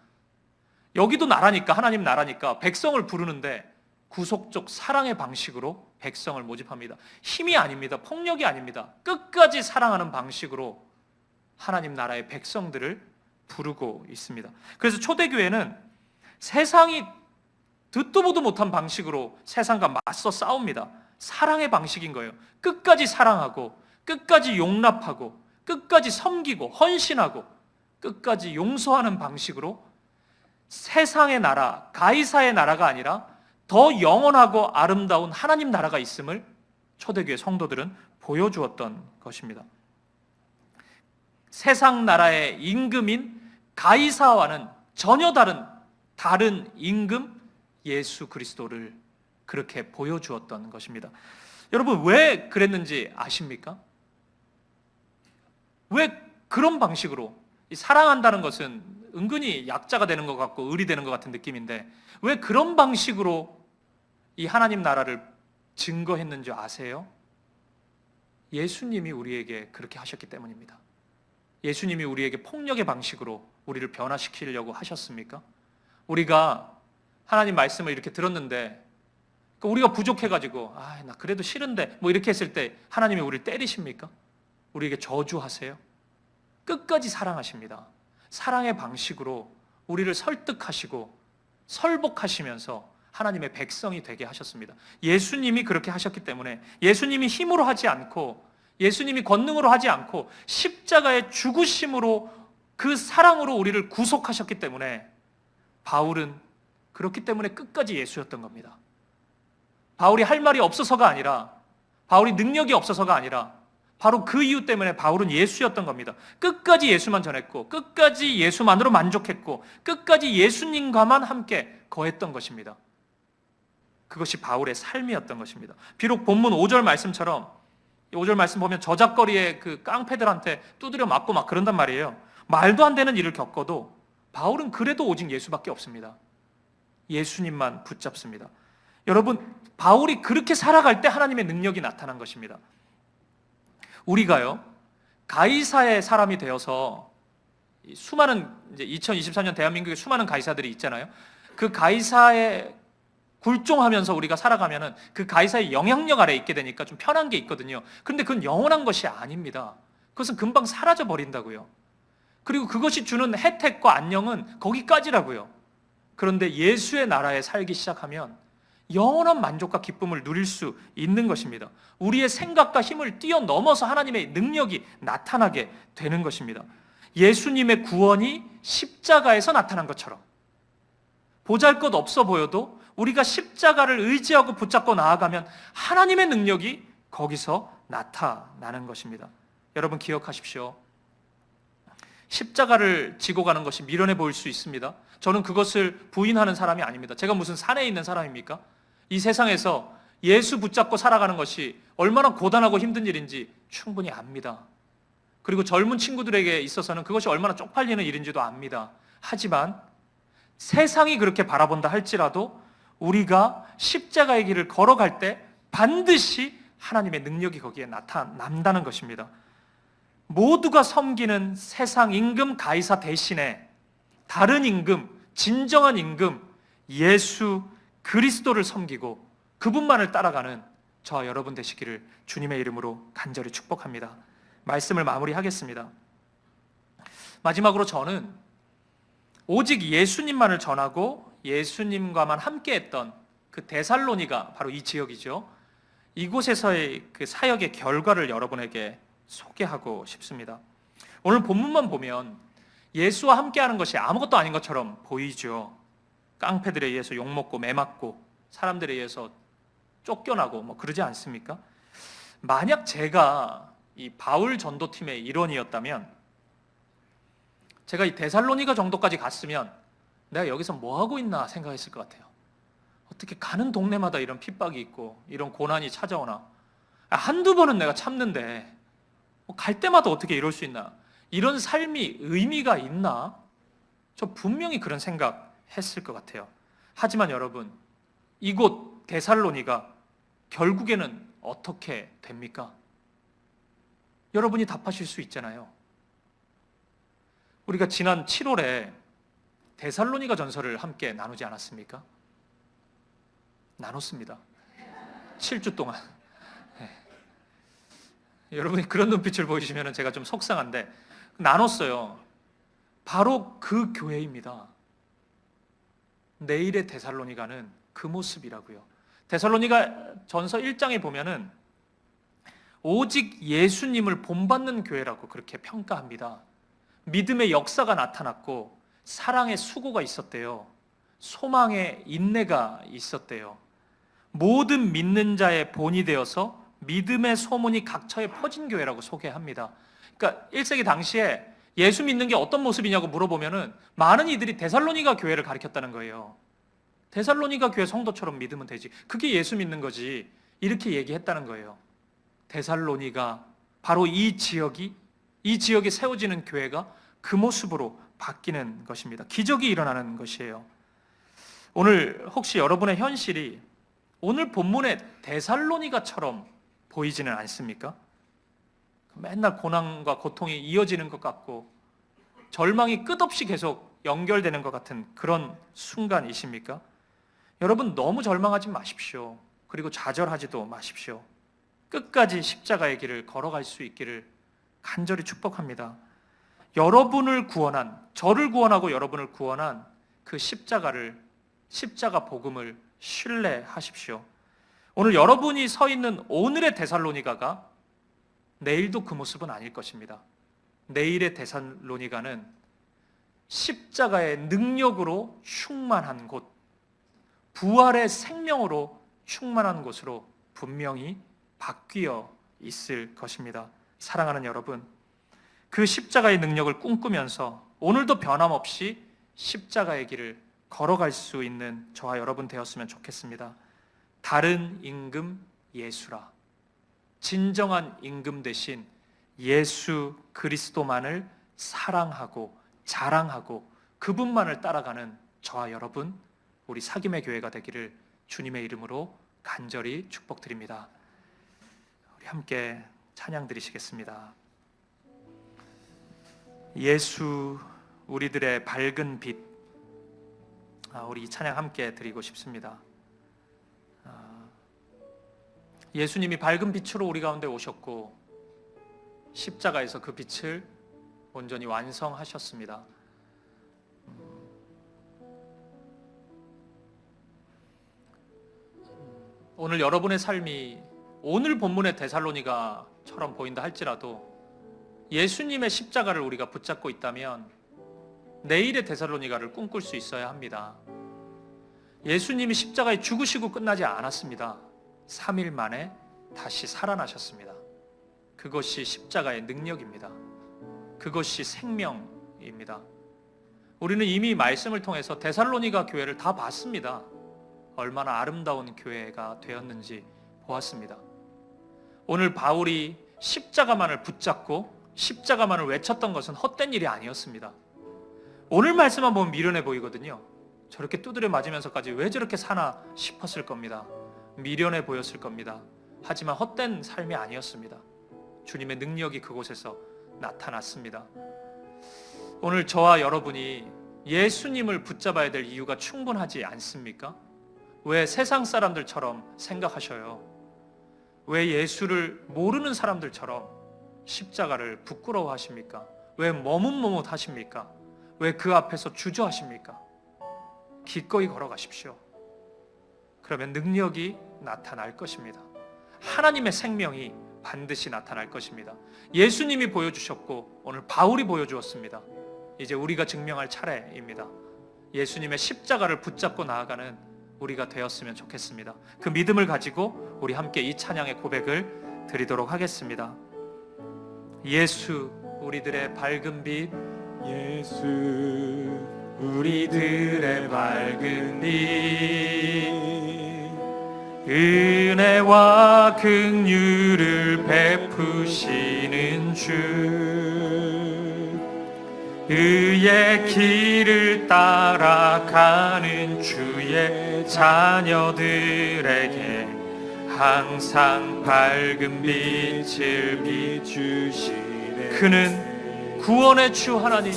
여기도 나라니까, 하나님 나라니까 백성을 부르는데 구속적 사랑의 방식으로 백성을 모집합니다. 힘이 아닙니다. 폭력이 아닙니다. 끝까지 사랑하는 방식으로 하나님 나라의 백성들을 부르고 있습니다. 그래서 초대교회는 세상이 듣도 보도 못한 방식으로 세상과 맞서 싸웁니다. 사랑의 방식인 거예요. 끝까지 사랑하고, 끝까지 용납하고, 끝까지 섬기고, 헌신하고, 끝까지 용서하는 방식으로 세상의 나라, 가이사의 나라가 아니라 더 영원하고 아름다운 하나님 나라가 있음을 초대교회 성도들은 보여주었던 것입니다. 세상 나라의 임금인 가이사와는 전혀 다른 임금 예수 그리스도를 그렇게 보여주었던 것입니다. 여러분, 왜 그랬는지 아십니까? 왜 그런 방식으로, 사랑한다는 것은 은근히 약자가 되는 것 같고 을이 되는 것 같은 느낌인데, 왜 그런 방식으로 이 하나님 나라를 증거했는지 아세요? 예수님이 우리에게 그렇게 하셨기 때문입니다. 예수님이 우리에게 폭력의 방식으로 우리를 변화시키려고 하셨습니까? 우리가 하나님 말씀을 이렇게 들었는데 우리가 부족해가지고 나 그래도 싫은데 뭐 이렇게 했을 때 하나님이 우리를 때리십니까? 우리에게 저주하세요? 끝까지 사랑하십니다. 사랑의 방식으로 우리를 설득하시고 설복하시면서 하나님의 백성이 되게 하셨습니다. 예수님이 그렇게 하셨기 때문에, 예수님이 힘으로 하지 않고, 예수님이 권능으로 하지 않고 십자가의 죽으심으로, 그 사랑으로 우리를 구속하셨기 때문에 바울은 그렇기 때문에 끝까지 예수였던 겁니다. 바울이 할 말이 없어서가 아니라, 바울이 능력이 없어서가 아니라 바로 그 이유 때문에 바울은 예수였던 겁니다. 끝까지 예수만 전했고, 끝까지 예수만으로 만족했고, 끝까지 예수님과만 함께 거했던 것입니다. 그것이 바울의 삶이었던 것입니다. 비록 본문 5절 말씀처럼, 5절 말씀 보면 저작거리의 그 깡패들한테 두드려 맞고 막 그런단 말이에요. 말도 안 되는 일을 겪어도 바울은 그래도 오직 예수밖에 없습니다. 예수님만 붙잡습니다. 여러분, 바울이 그렇게 살아갈 때 하나님의 능력이 나타난 것입니다. 우리가요, 가이사의 사람이 되어서 수많은, 이제 2023년 대한민국에 수많은 가이사들이 있잖아요. 그 가이사에 굴종하면서 우리가 살아가면은 그 가이사의 영향력 아래에 있게 되니까 좀 편한 게 있거든요. 그런데 그건 영원한 것이 아닙니다. 그것은 금방 사라져 버린다고요. 그리고 그것이 주는 혜택과 안녕은 거기까지라고요. 그런데 예수의 나라에 살기 시작하면 영원한 만족과 기쁨을 누릴 수 있는 것입니다. 우리의 생각과 힘을 뛰어넘어서 하나님의 능력이 나타나게 되는 것입니다. 예수님의 구원이 십자가에서 나타난 것처럼, 보잘것 없어 보여도 우리가 십자가를 의지하고 붙잡고 나아가면 하나님의 능력이 거기서 나타나는 것입니다. 여러분 기억하십시오. 십자가를 지고 가는 것이 미련해 보일 수 있습니다. 저는 그것을 부인하는 사람이 아닙니다. 제가 무슨 산에 있는 사람입니까? 이 세상에서 예수 붙잡고 살아가는 것이 얼마나 고단하고 힘든 일인지 충분히 압니다. 그리고 젊은 친구들에게 있어서는 그것이 얼마나 쪽팔리는 일인지도 압니다. 하지만 세상이 그렇게 바라본다 할지라도 우리가 십자가의 길을 걸어갈 때 반드시 하나님의 능력이 거기에 나타난다는 것입니다. 모두가 섬기는 세상 임금 가이사 대신에 다른 임금, 진정한 임금 예수 그리스도를 섬기고 그분만을 따라가는 저와 여러분 되시기를 주님의 이름으로 간절히 축복합니다. 말씀을 마무리하겠습니다. 마지막으로 저는 오직 예수님만을 전하고 예수님과만 함께했던 그 데살로니가 바로 이 지역이죠. 이곳에서의 그 사역의 결과를 여러분에게 소개하고 싶습니다. 오늘 본문만 보면 예수와 함께하는 것이 아무것도 아닌 것처럼 보이죠. 깡패들에 의해서 욕먹고 매맞고 사람들에 의해서 쫓겨나고 뭐 그러지 않습니까? 만약 제가 이 바울 전도팀의 일원이었다면, 제가 이 데살로니가 정도까지 갔으면 내가 여기서 뭐 하고 있나 생각했을 것 같아요. 어떻게 가는 동네마다 이런 핍박이 있고 이런 고난이 찾아오나. 한두 번은 내가 참는데 갈 때마다 어떻게 이럴 수 있나. 이런 삶이 의미가 있나? 저 분명히 그런 생각했을 것 같아요. 하지만 여러분, 이곳 데살로니가 결국에는 어떻게 됩니까? 여러분이 답하실 수 있잖아요. 우리가 지난 7월에 데살로니가 전서를 함께 나누지 않았습니까? 나눴습니다. 7주 동안. 네. 여러분이 그런 눈빛을 보여주시면 제가 좀 속상한데 나눴어요. 바로 그 교회입니다. 내일의 데살로니가는 그 모습이라고요. 데살로니가 전서 1장에 보면은 오직 예수님을 본받는 교회라고 그렇게 평가합니다. 믿음의 역사가 나타났고 사랑의 수고가 있었대요. 소망의 인내가 있었대요. 모든 믿는 자의 본이 되어서 믿음의 소문이 각처에 퍼진 교회라고 소개합니다. 그러니까 1세기 당시에 예수 믿는 게 어떤 모습이냐고 물어보면은 많은 이들이 데살로니가 교회를 가리켰다는 거예요. 데살로니가 교회 성도처럼 믿으면 되지. 그게 예수 믿는 거지. 이렇게 얘기했다는 거예요. 데살로니가 바로 이 지역에 세워지는 교회가 그 모습으로 바뀌는 것입니다. 기적이 일어나는 것이에요. 오늘 혹시 여러분의 현실이 오늘 본문의 데살로니가처럼 보이지는 않습니까? 맨날 고난과 고통이 이어지는 것 같고 절망이 끝없이 계속 연결되는 것 같은 그런 순간이십니까? 여러분 너무 절망하지 마십시오. 그리고 좌절하지도 마십시오. 끝까지 십자가의 길을 걸어갈 수 있기를 간절히 축복합니다. 여러분을 구원한, 저를 구원하고 여러분을 구원한 그 십자가 복음을 신뢰하십시오. 오늘 여러분이 서 있는 오늘의 데살로니가가 내일도 그 모습은 아닐 것입니다. 내일의 데살로니가는 십자가의 능력으로 충만한 곳, 부활의 생명으로 충만한 곳으로 분명히 바뀌어 있을 것입니다. 사랑하는 여러분, 그 십자가의 능력을 꿈꾸면서 오늘도 변함없이 십자가의 길을 걸어갈 수 있는 저와 여러분 되었으면 좋겠습니다. 다른 임금 예수라. 진정한 임금 대신 예수 그리스도만을 사랑하고 자랑하고 그분만을 따라가는 저와 여러분, 우리 사김의 교회가 되기를 주님의 이름으로 간절히 축복드립니다. 우리 함께 찬양 드리시겠습니다. 예수 우리들의 밝은 빛, 우리 이 찬양 함께 드리고 싶습니다. 예수님이 밝은 빛으로 우리 가운데 오셨고 십자가에서 그 빛을 온전히 완성하셨습니다. 오늘 여러분의 삶이 오늘 본문의 데살로니가처럼 보인다 할지라도 예수님의 십자가를 우리가 붙잡고 있다면 내일의 데살로니가를 꿈꿀 수 있어야 합니다. 예수님이 십자가에 죽으시고 끝나지 않았습니다. 3일 만에 다시 살아나셨습니다. 그것이 십자가의 능력입니다. 그것이 생명입니다. 우리는 이미 말씀을 통해서 데살로니가 교회를 다 봤습니다. 얼마나 아름다운 교회가 되었는지 보았습니다. 오늘 바울이 십자가만을 붙잡고 십자가만을 외쳤던 것은 헛된 일이 아니었습니다. 오늘 말씀만 보면 미련해 보이거든요. 저렇게 두드려 맞으면서까지 왜 저렇게 사나 싶었을 겁니다. 미련해 보였을 겁니다. 하지만 헛된 삶이 아니었습니다. 주님의 능력이 그곳에서 나타났습니다. 오늘 저와 여러분이 예수님을 붙잡아야 될 이유가 충분하지 않습니까? 왜 세상 사람들처럼 생각하셔요? 왜 예수를 모르는 사람들처럼 십자가를 부끄러워하십니까? 왜 머뭇머뭇하십니까? 왜 그 앞에서 주저하십니까? 기꺼이 걸어가십시오. 그러면 능력이 나타날 것입니다. 하나님의 생명이 반드시 나타날 것입니다. 예수님이 보여주셨고 오늘 바울이 보여주었습니다. 이제 우리가 증명할 차례입니다. 예수님의 십자가를 붙잡고 나아가는 우리가 되었으면 좋겠습니다. 그 믿음을 가지고 우리 함께 이 찬양의 고백을 드리도록 하겠습니다. 예수 우리들의 밝은 빛, 예수 우리들의 밝은 빛 은혜와 긍휼을 베푸시는 주 의의 길을 따라가는 주의 자녀들에게 항상 밝은 빛을 비추시네. 그는 구원의 주 하나님,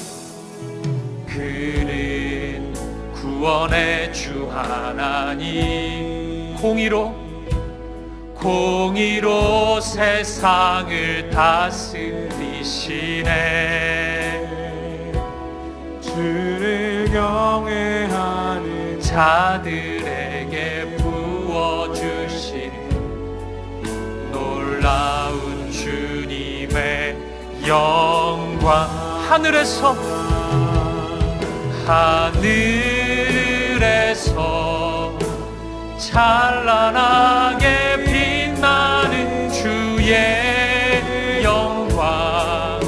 그는 구원의 주 하나님, 공의로 세상을 다스리시네. 주를 경외하는 자들에게 부어주신 놀라운 주님의 영광, 하늘에서 찬란하게 빛나는 주의 영광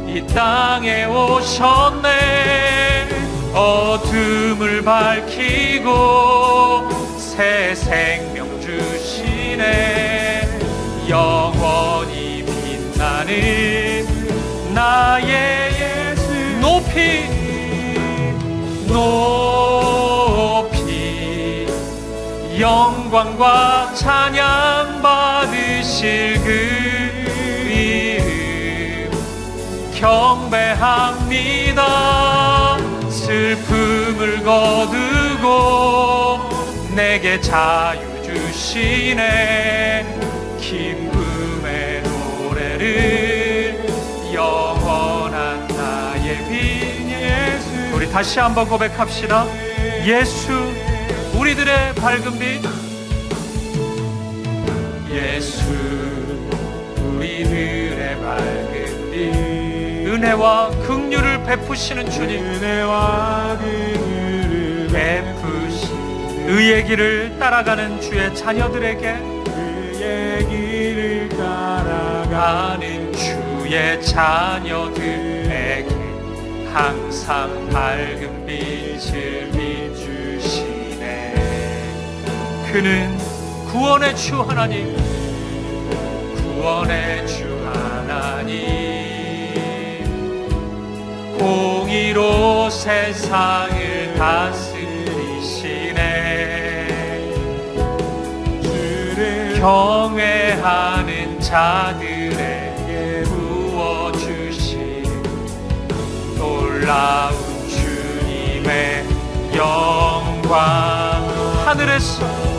이 땅에 오셨네. 어둠을 밝히고 새 생명 주시네. 영원히 빛나는 나의 예수 높이 영광과 찬양 받으실 그 이름 경배합니다. 슬픔을 거두고 내게 자유 주시네. 기쁨의 노래를 영원한 나의 빛 예수. 우리 다시 한번 고백합시다. 예수 우리들의 밝은 빛, 예수 우리들의 밝은 빛 은혜와 긍휼을 베푸시는 주님, 은혜와 긍휼을 베푸시는 의의 길을 따라가는 주의 자녀들에게 의의 길을 따라가는 주의 자녀들에게 항상 밝은 빛을 비추시네. 그는 구원의 주 하나님, 구원의 주 하나님, 공의로 세상을 다스리시네. 주를 경외하는 자들에게 부어주신 놀라운 주님의 영광, 하늘에서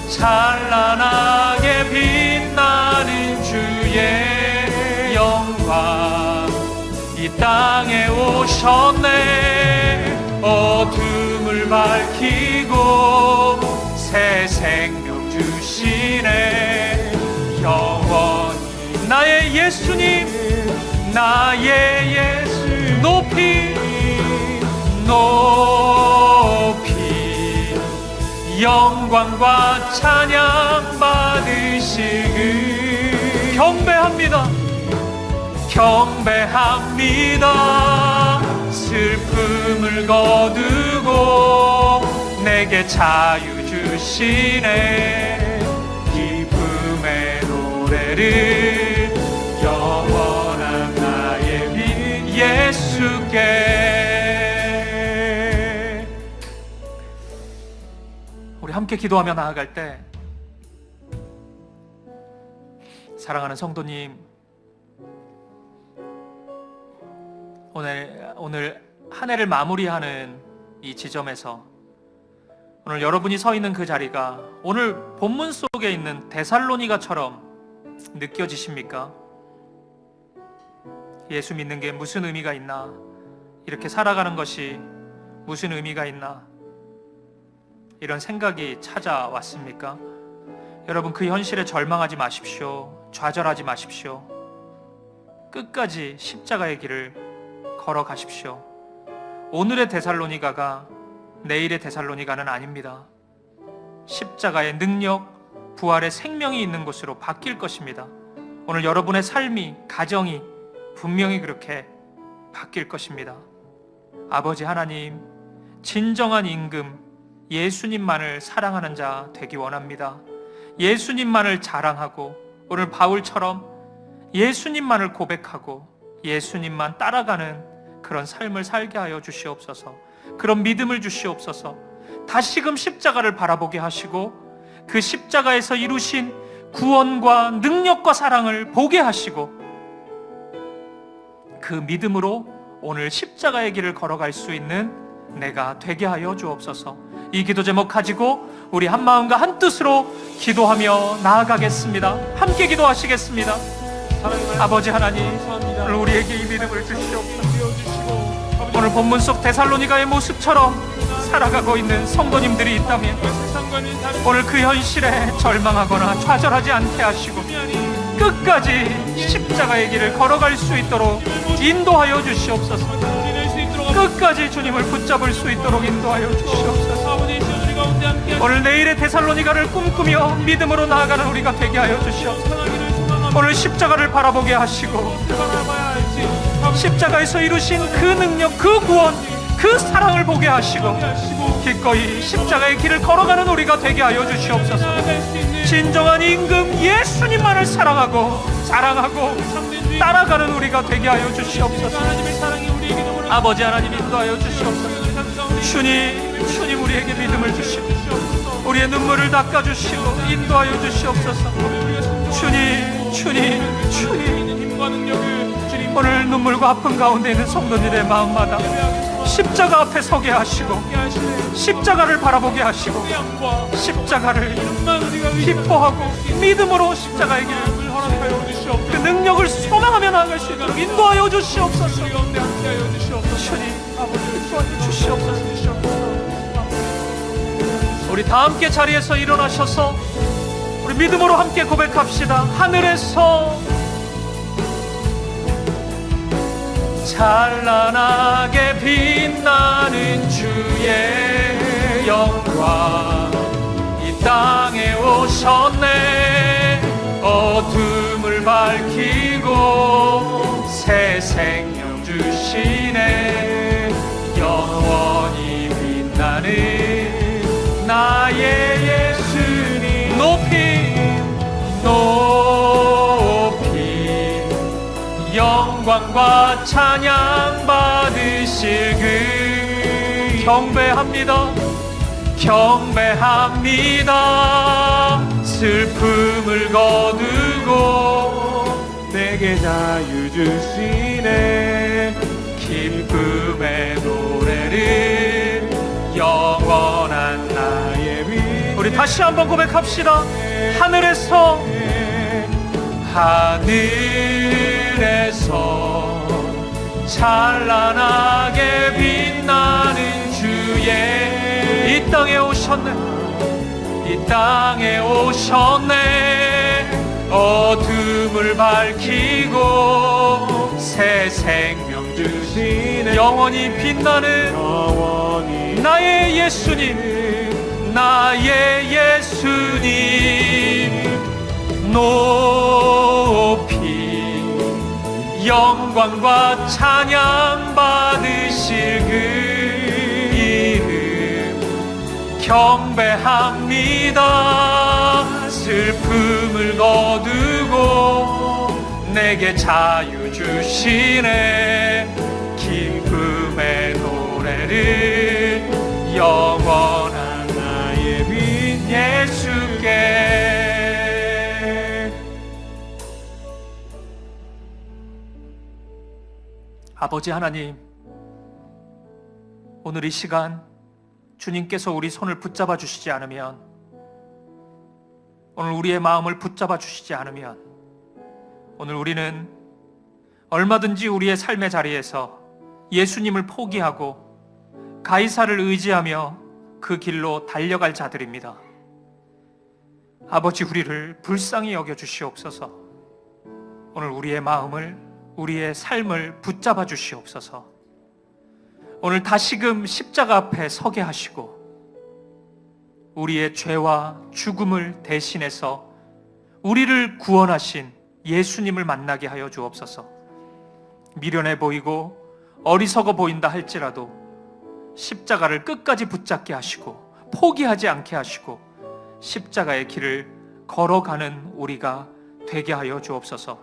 찬란하게 빛나는 주의 영광 이 땅에 오셨네. 어둠을 밝히고 새 생명 주시네. 영원히 나의 예수님, 나의 예수 높이 영광과 찬양 받으실 그 경배합니다. 슬픔을 거두고 내게 자유 주시네. 기쁨의 노래를 영원한 나의 빛 예수께. 우리 함께 기도하며 나아갈 때, 사랑하는 성도님, 오늘 한 해를 마무리하는 이 지점에서 오늘 여러분이 서 있는 그 자리가 오늘 본문 속에 있는 데살로니가처럼 느껴지십니까? 예수 믿는 게 무슨 의미가 있나? 이렇게 살아가는 것이 무슨 의미가 있나? 이런 생각이 찾아왔습니까? 여러분, 그 현실에 절망하지 마십시오. 좌절하지 마십시오. 끝까지 십자가의 길을 걸어가십시오. 오늘의 데살로니가가 내일의 데살로니가는 아닙니다. 십자가의 능력, 부활의 생명이 있는 곳으로 바뀔 것입니다. 오늘 여러분의 삶이, 가정이 분명히 그렇게 바뀔 것입니다. 아버지 하나님, 진정한 임금 예수님만을 사랑하는 자 되기 원합니다. 예수님만을 자랑하고 오늘 바울처럼 예수님만을 고백하고 예수님만 따라가는 그런 삶을 살게 하여 주시옵소서. 그런 믿음을 주시옵소서. 다시금 십자가를 바라보게 하시고 그 십자가에서 이루신 구원과 능력과 사랑을 보게 하시고 그 믿음으로 오늘 십자가의 길을 걸어갈 수 있는 내가 되게 하여 주옵소서. 이 기도 제목 가지고 우리 한 마음과 한 뜻으로 기도하며 나아가겠습니다. 함께 기도하시겠습니다. 아버지 하나님, 오늘 우리에게 이 믿음을 주시옵소서. 오늘 본문 속 데살로니가의 모습처럼 살아가고 있는 성도님들이 있다면 오늘 그 현실에 절망하거나 좌절하지 않게 하시고 끝까지 십자가의 길을 걸어갈 수 있도록 인도하여 주시옵소서. 끝까지 주님을 붙잡을 수 있도록 인도하여 주시옵소서. 오늘 내일의 데살로니가를 꿈꾸며 믿음으로 나아가는 우리가 되게 하여 주시옵소서. 오늘 십자가를 바라보게 하시고 십자가에서 이루신 그 능력, 그 구원, 그 사랑을 보게 하시고 기꺼이 십자가의 길을 걸어가는 우리가 되게 하여 주시옵소서. 진정한 임금 예수님만을 사랑하고 자랑하고 따라가는 우리가 되게 하여 주시옵소서. 아버지 하나님, 인도하여 주시옵소서. 주님 우리에게 믿음을 주시고 우리의 눈물을 닦아주시고 인도하여 주시옵소서. 주님 오늘 눈물과 아픔 가운데 있는 성도들의 마음마다 십자가 앞에 서게 하시고 십자가를 바라보게 하시고 십자가를 기뻐하고 믿음으로 십자가의 길을 허락하여 주시옵소서. 그 능력을 소망하며 나아갈 수 있도록 인도하여 주시옵소서. 주님 아버지 도와주시옵소서. 주시옵소서. 우리 다 함께 자리에서 일어나셔서 우리 믿음으로 함께 고백합시다. 하늘에서 찬란하게 빛나는 주의 영광 이 땅에 오셨네. 어둠을 밝히고 새 생명 주시네. 영원히 빛나는 나의 예수님 높이 영광과 찬양 받으실 그 경배합니다. 슬픔을 거두고 내게 자유 주시네. 기쁨의 노래를 영원한 나의 빛. 우리 다시 한번 고백합시다. 하늘에서 찬란하게 빛나는 주의 이 땅에 오셨네. 어둠을 밝히고 새 생명 주시네. 영원히 빛나는 나의 예수님 높이 영광과 찬양 받으실 그 이름 경배합니다. 슬픔을 거두고 내게 자유 주시네. 기쁨의 노래를 영원한 나의 빛 예수께. 아버지 하나님, 오늘 이 시간 주님께서 우리 손을 붙잡아 주시지 않으면, 오늘 우리의 마음을 붙잡아 주시지 않으면 오늘 우리는 얼마든지 우리의 삶의 자리에서 예수님을 포기하고 가이사를 의지하며 그 길로 달려갈 자들입니다. 아버지, 우리를 불쌍히 여겨 주시옵소서. 오늘 우리의 마음을, 우리의 삶을 붙잡아 주시옵소서. 오늘 다시금 십자가 앞에 서게 하시고 우리의 죄와 죽음을 대신해서 우리를 구원하신 예수님을 만나게 하여 주옵소서. 미련해 보이고 어리석어 보인다 할지라도 십자가를 끝까지 붙잡게 하시고 포기하지 않게 하시고 십자가의 길을 걸어가는 우리가 되게 하여 주옵소서.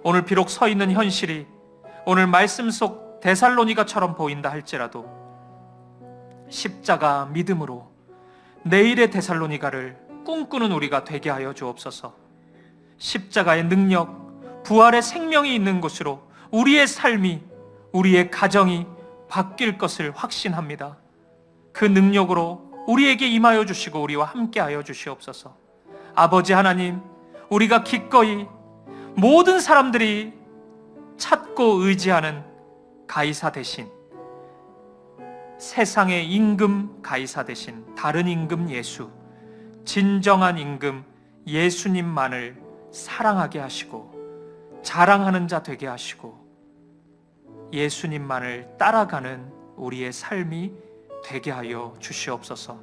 오늘 비록 서 있는 현실이 오늘 말씀 속 데살로니가처럼 보인다 할지라도 십자가 믿음으로 내일의 데살로니가를 꿈꾸는 우리가 되게 하여 주옵소서. 십자가의 능력, 부활의 생명이 있는 곳으로 우리의 삶이, 우리의 가정이 바뀔 것을 확신합니다. 그 능력으로 우리에게 임하여 주시고 우리와 함께하여 주시옵소서. 아버지 하나님, 우리가 기꺼이 모든 사람들이 찾고 의지하는 가이사 대신, 세상의 임금 가이사 대신 다른 임금 예수, 진정한 임금 예수님만을 사랑하게 하시고 자랑하는 자 되게 하시고 예수님만을 따라가는 우리의 삶이 되게 하여 주시옵소서.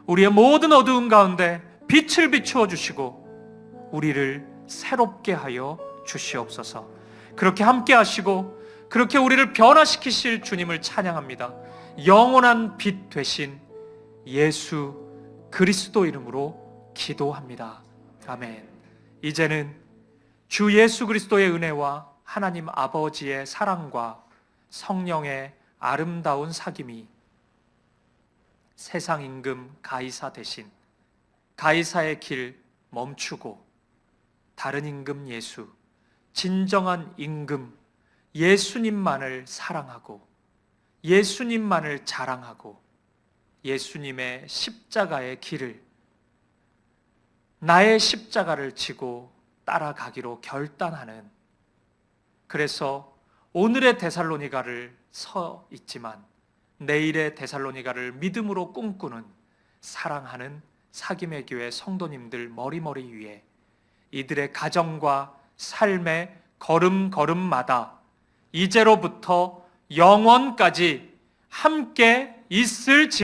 우리의 모든 어두운 가운데 빛을 비추어 주시고 우리를 새롭게 하여 주시옵소서. 그렇게 함께 하시고 그렇게 우리를 변화시키실 주님을 찬양합니다. 영원한 빛 되신 예수 그리스도 이름으로 기도합니다. 아멘. 이제는 주 예수 그리스도의 은혜와 하나님 아버지의 사랑과 성령의 아름다운 사귐이 세상 임금 가이사 대신 가이사의 길 멈추고 다른 임금 예수, 진정한 임금 예수님만을 사랑하고 예수님만을 자랑하고 예수님의 십자가의 길을, 나의 십자가를 지고 따라가기로 결단하는, 그래서 오늘의 데살로니가를 서 있지만 내일의 데살로니가를 믿음으로 꿈꾸는 사랑하는 사귐의 교회 성도님들 머리머리 위에 이들의 가정과 삶의 걸음걸음마다 이제로부터 영원까지 함께 있을지